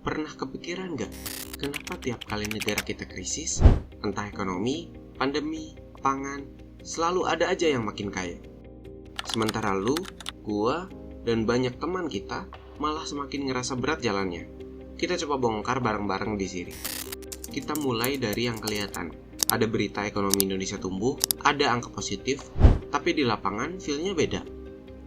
Pernah kepikiran gak, kenapa tiap kali negara kita krisis, entah ekonomi, pandemi, pangan, selalu ada aja yang makin kaya. Sementara lu, gua, dan banyak teman kita malah semakin ngerasa berat jalannya. Kita coba bongkar bareng-bareng di sini. Kita mulai dari yang kelihatan. Ada berita ekonomi Indonesia tumbuh, ada angka positif, tapi di lapangan feel-nya beda.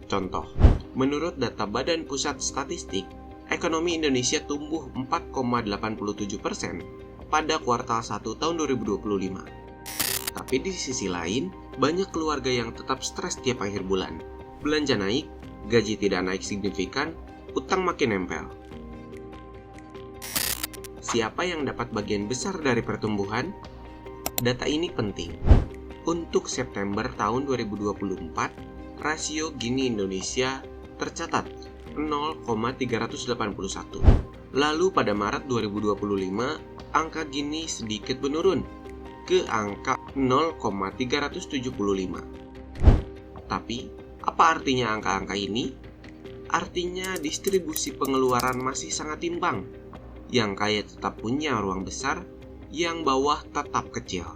Contoh, menurut data Badan Pusat Statistik, ekonomi Indonesia tumbuh 4,87% pada kuartal 1 tahun 2025. Tapi di sisi lain, banyak keluarga yang tetap stres tiap akhir bulan. Belanja naik, gaji tidak naik signifikan, utang makin nempel. Siapa yang dapat bagian besar dari pertumbuhan? Data ini penting. Untuk September tahun 2024, rasio Gini Indonesia tercatat 0,381. Lalu pada Maret 2025, angka Gini sedikit menurun ke angka 0,375. Tapi, apa artinya angka-angka ini? Artinya distribusi pengeluaran masih sangat timpang. Yang kaya tetap punya ruang besar, yang bawah tetap kecil.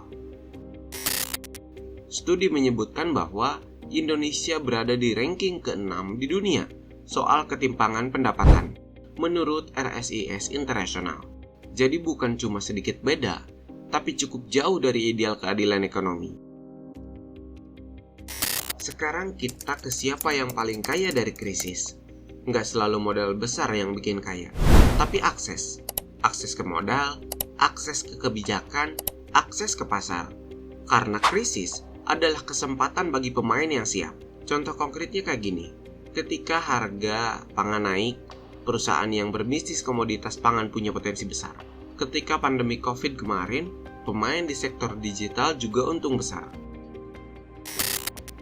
Studi menyebutkan bahwa Indonesia berada di ranking ke-6 di dunia soal ketimpangan pendapatan menurut RSIS International. Jadi bukan cuma sedikit beda, tapi cukup jauh dari ideal keadilan ekonomi. Sekarang kita ke siapa yang paling kaya dari krisis. Nggak selalu modal besar yang bikin kaya, tapi akses. Akses ke modal, akses ke kebijakan, akses ke pasar. Karena krisis adalah kesempatan bagi pemain yang siap. Contoh konkretnya kayak gini. Ketika harga pangan naik, perusahaan yang berbisnis komoditas pangan punya potensi besar. Ketika pandemi COVID kemarin, pemain di sektor digital juga untung besar.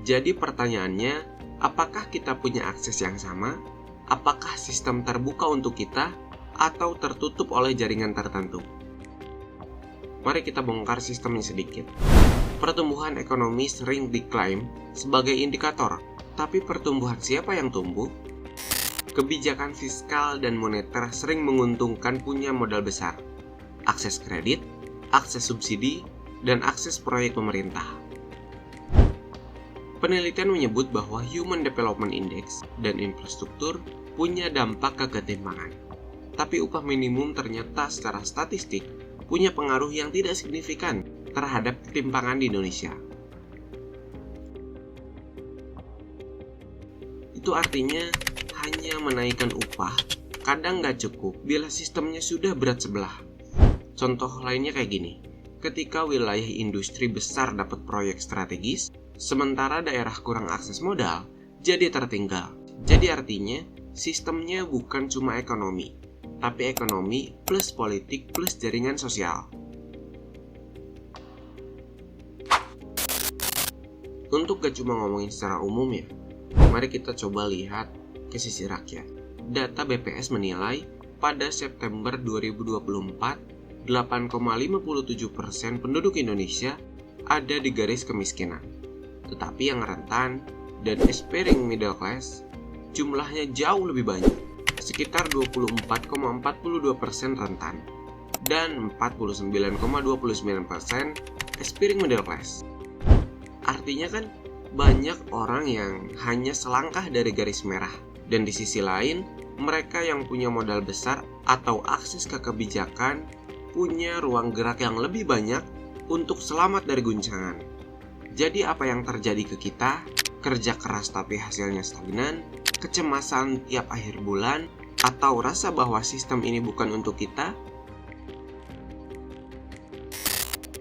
Jadi pertanyaannya, apakah kita punya akses yang sama? Apakah sistem terbuka untuk kita atau tertutup oleh jaringan tertentu? Mari kita bongkar sistemnya sedikit. Pertumbuhan ekonomi sering diklaim sebagai indikator, tapi pertumbuhan siapa yang tumbuh? Kebijakan fiskal dan moneter sering menguntungkan punya modal besar, akses kredit, akses subsidi, dan akses proyek pemerintah. Penelitian menyebut bahwa Human Development Index dan infrastruktur punya dampak ke ketimpangan. Tapi upah minimum ternyata secara statistik punya pengaruh yang tidak signifikan terhadap ketimpangan di Indonesia. Itu artinya hanya menaikkan upah kadang nggak cukup bila sistemnya sudah berat sebelah. Contoh lainnya kayak gini. Ketika wilayah industri besar dapat proyek strategis, sementara daerah kurang akses modal, jadi tertinggal. Jadi artinya sistemnya bukan cuma ekonomi, tapi ekonomi plus politik plus jaringan sosial. Untuk gak cuma ngomongin secara umum ya, mari kita coba lihat ke sisi rakyat. Data BPS menilai pada September 2024, 8,57% penduduk Indonesia ada di garis kemiskinan. Tetapi yang rentan dan aspiring middle class jumlahnya jauh lebih banyak, sekitar 24,42% rentan dan 49,29% aspiring middle class. Artinya kan banyak orang yang hanya selangkah dari garis merah, dan di sisi lain mereka yang punya modal besar atau akses ke kebijakan punya ruang gerak yang lebih banyak untuk selamat dari guncangan. Jadi apa yang terjadi ke kita? Kerja keras tapi hasilnya stagnan, kecemasan tiap akhir bulan, atau rasa bahwa sistem ini bukan untuk kita?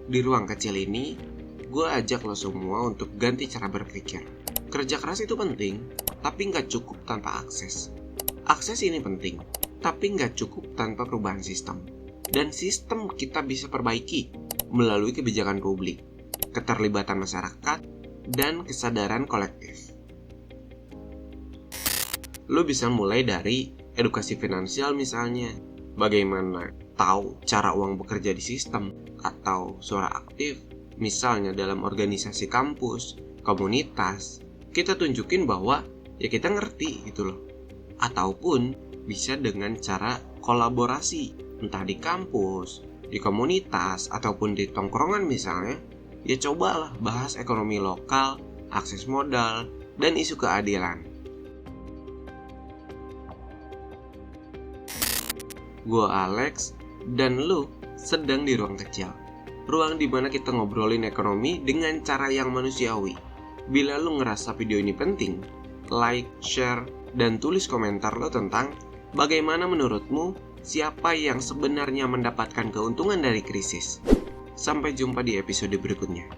Di ruang kecil ini, gue ajak lo semua untuk ganti cara berpikir. Kerja keras itu penting, tapi nggak cukup tanpa akses. Akses ini penting, tapi nggak cukup tanpa perubahan sistem. Dan sistem kita bisa perbaiki melalui kebijakan publik, keterlibatan masyarakat, dan kesadaran kolektif. Lo bisa mulai dari edukasi finansial misalnya, bagaimana tahu cara uang bekerja di sistem, atau suara aktif, misalnya dalam organisasi kampus, komunitas. Kita tunjukin bahwa ya kita ngerti gitu loh. Ataupun bisa dengan cara berkolaborasi, entah di kampus, di komunitas, ataupun di tongkrongan misalnya, ya cobalah bahas ekonomi lokal, akses modal, dan isu keadilan. Gua Alex, dan lu sedang di ruang kecil. Ruang di mana kita ngobrolin ekonomi dengan cara yang manusiawi. Bila lu ngerasa video ini penting, like, share, dan tulis komentar lo tentang bagaimana menurutmu siapa yang sebenarnya mendapatkan keuntungan dari krisis. Sampai jumpa di episode berikutnya.